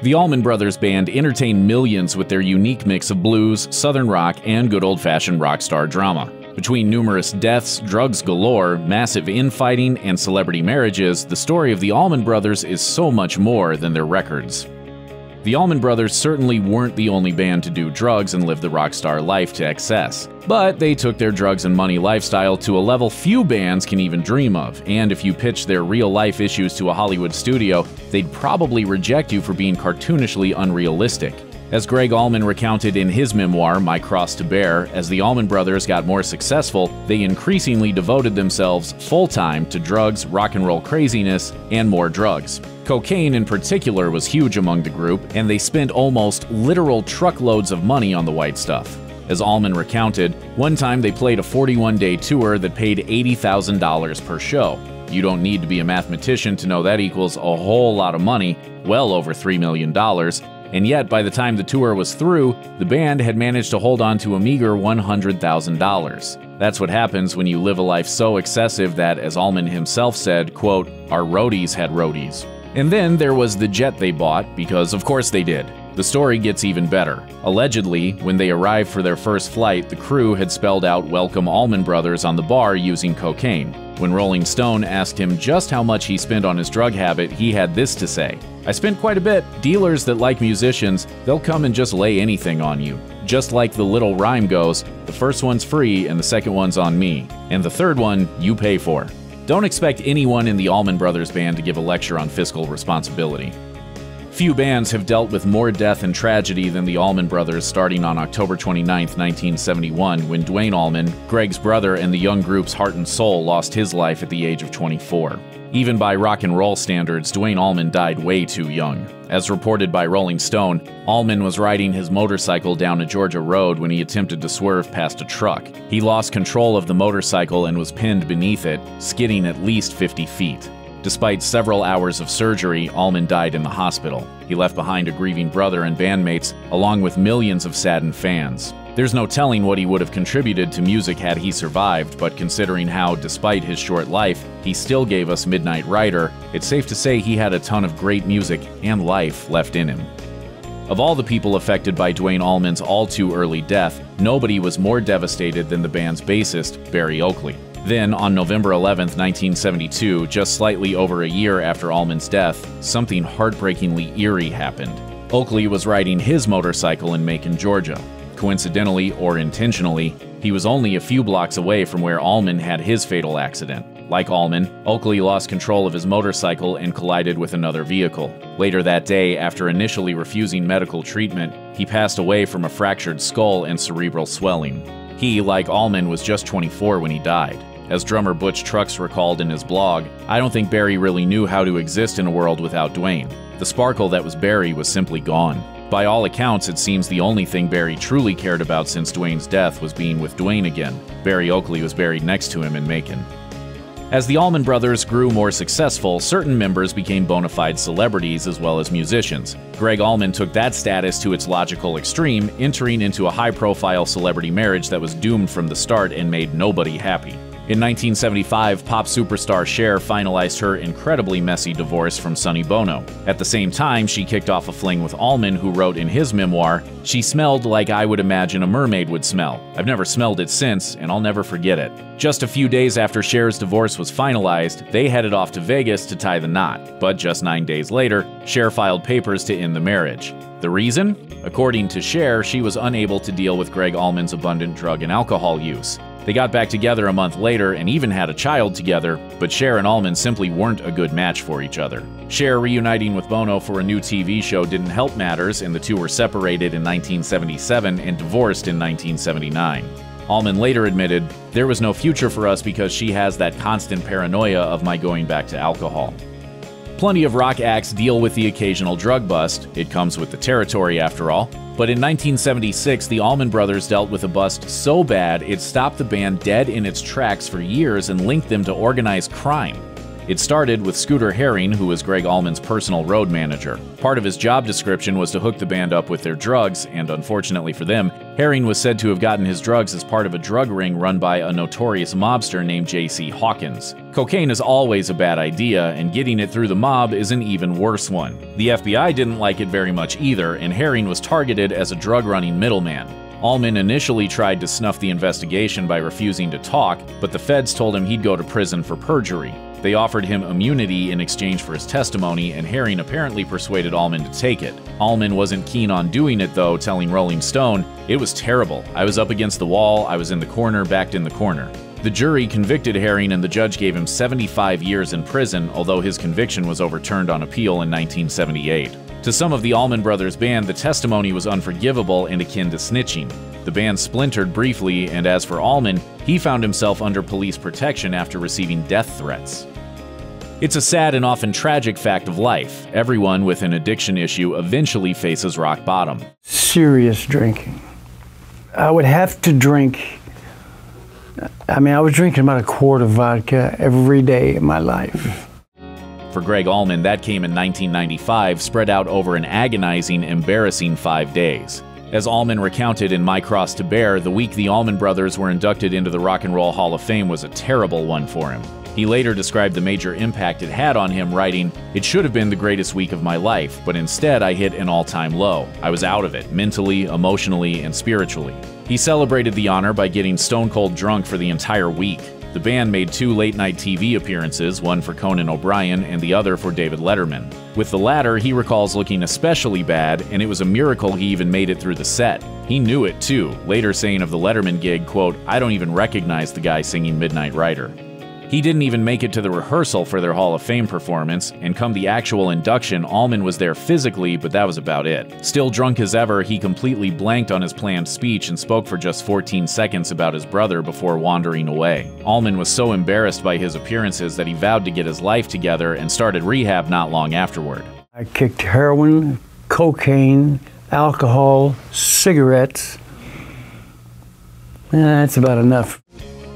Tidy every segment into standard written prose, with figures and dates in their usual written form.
The Allman Brothers Band entertained millions with their unique mix of blues, southern rock, and good old-fashioned rock star drama. Between numerous deaths, drugs galore, massive infighting, and celebrity marriages, the story of the Allman Brothers is so much more than their records. The Allman Brothers certainly weren't the only band to do drugs and live the rock star life to excess. But they took their drugs and money lifestyle to a level few bands can even dream of, and if you pitch their real-life issues to a Hollywood studio, they'd probably reject you for being cartoonishly unrealistic. As Gregg Allman recounted in his memoir, My Cross to Bear, as the Allman Brothers got more successful, they increasingly devoted themselves full-time to drugs, rock and roll craziness, and more drugs. Cocaine in particular was huge among the group, and they spent almost literal truckloads of money on the white stuff. As Allman recounted, one time they played a 41-day tour that paid $80,000 per show. You don't need to be a mathematician to know that equals a whole lot of money, well over $3 million. And yet, by the time the tour was through, the band had managed to hold on to a meager $100,000. That's what happens when you live a life so excessive that, as Allman himself said, quote, "Our roadies had roadies." And then there was the jet they bought, because of course they did. The story gets even better. Allegedly, when they arrived for their first flight, the crew had spelled out "Welcome Allman Brothers" on the bar using cocaine. When Rolling Stone asked him just how much he spent on his drug habit, he had this to say: "I spent quite a bit. Dealers that like musicians, they'll come and just lay anything on you. Just like the little rhyme goes, the first one's free and the second one's on me. And the third one, you pay for." Don't expect anyone in the Allman Brothers Band to give a lecture on fiscal responsibility. Few bands have dealt with more death and tragedy than the Allman Brothers, starting on October 29, 1971, when Duane Allman, Gregg's brother and the young group's heart and soul, lost his life at the age of 24. Even by rock and roll standards, Duane Allman died way too young. As reported by Rolling Stone, Allman was riding his motorcycle down a Georgia road when he attempted to swerve past a truck. He lost control of the motorcycle and was pinned beneath it, skidding at least 50 feet. Despite several hours of surgery, Allman died in the hospital. He left behind a grieving brother and bandmates, along with millions of saddened fans. There's no telling what he would have contributed to music had he survived, but considering how, despite his short life, he still gave us Midnight Rider, it's safe to say he had a ton of great music and life left in him. Of all the people affected by Duane Allman's all-too-early death, nobody was more devastated than the band's bassist, Berry Oakley. Then, on November 11, 1972, just slightly over a year after Allman's death, something heartbreakingly eerie happened. Oakley was riding his motorcycle in Macon, Georgia. Coincidentally or intentionally, he was only a few blocks away from where Allman had his fatal accident. Like Allman, Oakley lost control of his motorcycle and collided with another vehicle. Later that day, after initially refusing medical treatment, he passed away from a fractured skull and cerebral swelling. He, like Allman, was just 24 when he died. As drummer Butch Trucks recalled in his blog, "I don't think Berry really knew how to exist in a world without Duane. The sparkle that was Berry was simply gone." By all accounts, it seems the only thing Berry truly cared about since Duane's death was being with Duane again. Berry Oakley was buried next to him in Macon. As the Allman Brothers grew more successful, certain members became bona fide celebrities as well as musicians. Gregg Allman took that status to its logical extreme, entering into a high-profile celebrity marriage that was doomed from the start and made nobody happy. In 1975, pop superstar Cher finalized her incredibly messy divorce from Sonny Bono. At the same time, she kicked off a fling with Allman, who wrote in his memoir, "She smelled like I would imagine a mermaid would smell. I've never smelled it since, and I'll never forget it." Just a few days after Cher's divorce was finalized, they headed off to Vegas to tie the knot. But just 9 days later, Cher filed papers to end the marriage. The reason? According to Cher, she was unable to deal with Gregg Allman's abundant drug and alcohol use. They got back together a month later and even had a child together, but Cher and Allman simply weren't a good match for each other. Cher reuniting with Bono for a new TV show didn't help matters, and the two were separated in 1977 and divorced in 1979. Allman later admitted, "There was no future for us because she has that constant paranoia of my going back to alcohol." Plenty of rock acts deal with the occasional drug bust. It comes with the territory, after all. But in 1976, the Allman Brothers dealt with a bust so bad it stopped the band dead in its tracks for years and linked them to organized crime. It started with Scooter Herring, who was Gregg Allman's personal road manager. Part of his job description was to hook the band up with their drugs, and unfortunately for them, Herring was said to have gotten his drugs as part of a drug ring run by a notorious mobster named J.C. Hawkins. Cocaine is always a bad idea, and getting it through the mob is an even worse one. The FBI didn't like it very much either, and Herring was targeted as a drug-running middleman. Allman initially tried to snuff the investigation by refusing to talk, but the feds told him he'd go to prison for perjury. They offered him immunity in exchange for his testimony, and Herring apparently persuaded Allman to take it. Allman wasn't keen on doing it though, telling Rolling Stone, "It was terrible. I was up against the wall, I was in the corner, backed in the corner." The jury convicted Herring and the judge gave him 75 years in prison, although his conviction was overturned on appeal in 1978. To some of the Allman Brothers Band, the testimony was unforgivable and akin to snitching. The band splintered briefly, and as for Allman, he found himself under police protection after receiving death threats. It's a sad and often tragic fact of life. Everyone with an addiction issue eventually faces rock bottom. Serious drinking. I would have to drink. I was drinking about a quart of vodka every day of my life. For Gregg Allman, that came in 1995, spread out over an agonizing, embarrassing 5 days. As Allman recounted in My Cross to Bear, the week the Allman Brothers were inducted into the Rock and Roll Hall of Fame was a terrible one for him. He later described the major impact it had on him, writing, "It should have been the greatest week of my life, but instead I hit an all-time low. I was out of it, mentally, emotionally, and spiritually." He celebrated the honor by getting stone cold drunk for the entire week. The band made 2 late-night TV appearances, one for Conan O'Brien and the other for David Letterman. With the latter, he recalls looking especially bad, and it was a miracle he even made it through the set. He knew it too, later saying of the Letterman gig, quote, "I don't even recognize the guy singing Midnight Rider." He didn't even make it to the rehearsal for their Hall of Fame performance, and come the actual induction, Allman was there physically, but that was about it. Still drunk as ever, he completely blanked on his planned speech and spoke for just 14 seconds about his brother before wandering away. Allman was so embarrassed by his appearances that he vowed to get his life together and started rehab not long afterward. I kicked heroin, cocaine, alcohol, cigarettes. That's about enough.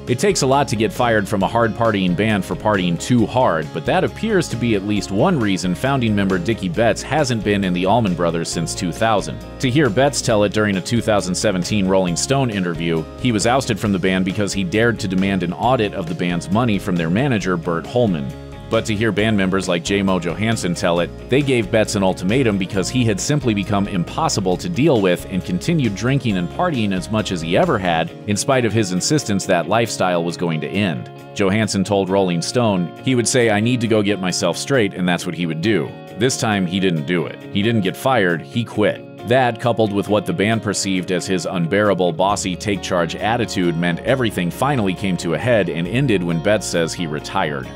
It takes a lot to get fired from a hard-partying band for partying too hard, but that appears to be at least one reason founding member Dickey Betts hasn't been in the Allman Brothers since 2000. To hear Betts tell it during a 2017 Rolling Stone interview, he was ousted from the band because he dared to demand an audit of the band's money from their manager, Bert Holman. But to hear band members like J. Mo Johansson tell it, they gave Betts an ultimatum because he had simply become impossible to deal with and continued drinking and partying as much as he ever had, in spite of his insistence that lifestyle was going to end. Johansson told Rolling Stone, he would say, "I need to go get myself straight," and that's what he would do. This time, he didn't do it. He didn't get fired, he quit. That, coupled with what the band perceived as his unbearable, bossy, take-charge attitude, meant everything finally came to a head and ended when Betts says he retired.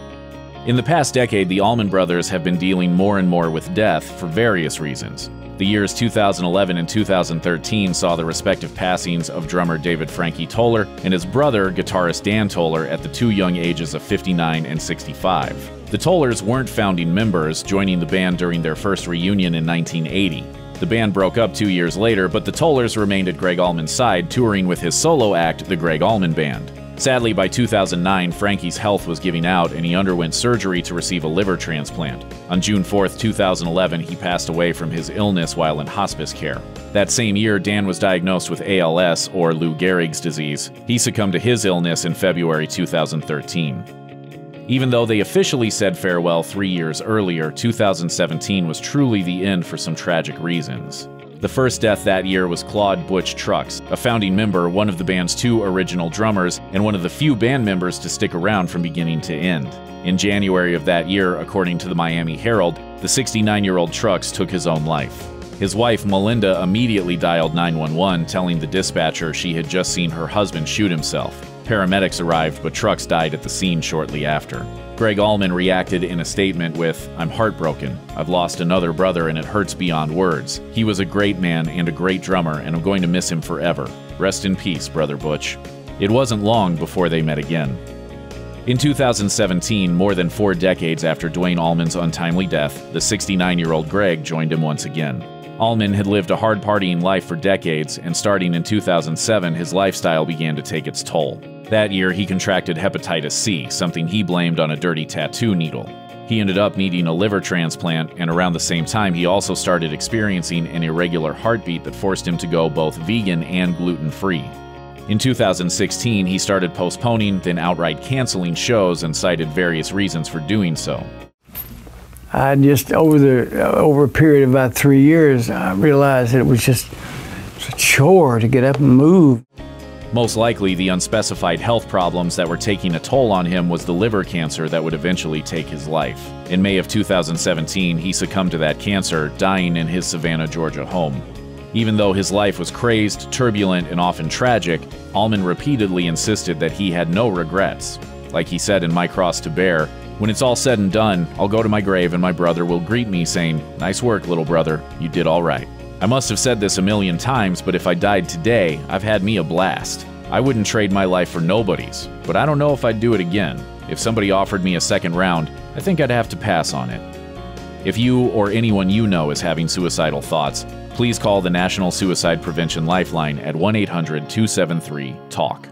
In the past decade, the Allman Brothers have been dealing more and more with death for various reasons. The years 2011 and 2013 saw the respective passings of drummer David "Frankie" Toler and his brother, guitarist Dan Toler, at the 2 young ages of 59 and 65. The Tolers weren't founding members, joining the band during their first reunion in 1980. The band broke up 2 years later, but the Tolers remained at Gregg Allman's side, touring with his solo act, the Gregg Allman Band. Sadly, by 2009, Frankie's health was giving out and he underwent surgery to receive a liver transplant. On June 4, 2011, he passed away from his illness while in hospice care. That same year, Dan was diagnosed with ALS, or Lou Gehrig's disease. He succumbed to his illness in February 2013. Even though they officially said farewell 3 years earlier, 2017 was truly the end for some tragic reasons. The first death that year was Claude "Butch" Trucks, a founding member, one of the band's 2 original drummers, and one of the few band members to stick around from beginning to end. In January of that year, according to the Miami Herald, the 69-year-old Trucks took his own life. His wife, Melinda, immediately dialed 911, telling the dispatcher she had just seen her husband shoot himself. Paramedics arrived, but Trucks died at the scene shortly after. Gregg Allman reacted in a statement with, "I'm heartbroken. I've lost another brother and it hurts beyond words. He was a great man and a great drummer, and I'm going to miss him forever. Rest in peace, Brother Butch." It wasn't long before they met again. In 2017, more than 4 decades after Duane Allman's untimely death, the 69-year-old Gregg joined him once again. Allman had lived a hard partying life for decades, and starting in 2007, his lifestyle began to take its toll. That year, he contracted hepatitis C, something he blamed on a dirty tattoo needle. He ended up needing a liver transplant, and around the same time, he also started experiencing an irregular heartbeat that forced him to go both vegan and gluten-free. In 2016, he started postponing, then outright canceling shows and cited various reasons for doing so. I just, over a period of about 3 years, I realized that it was just a chore to get up and move. Most likely, the unspecified health problems that were taking a toll on him was the liver cancer that would eventually take his life. In May of 2017, he succumbed to that cancer, dying in his Savannah, Georgia home. Even though his life was crazed, turbulent, and often tragic, Allman repeatedly insisted that he had no regrets. Like he said in My Cross to Bear, "When it's all said and done, I'll go to my grave and my brother will greet me saying, 'Nice work, little brother, you did all right.'" I must have said this a million times, but if I died today, I've had me a blast. I wouldn't trade my life for nobody's, but I don't know if I'd do it again. If somebody offered me a second round, I think I'd have to pass on it. If you or anyone you know is having suicidal thoughts, please call the National Suicide Prevention Lifeline at 1-800-273-TALK.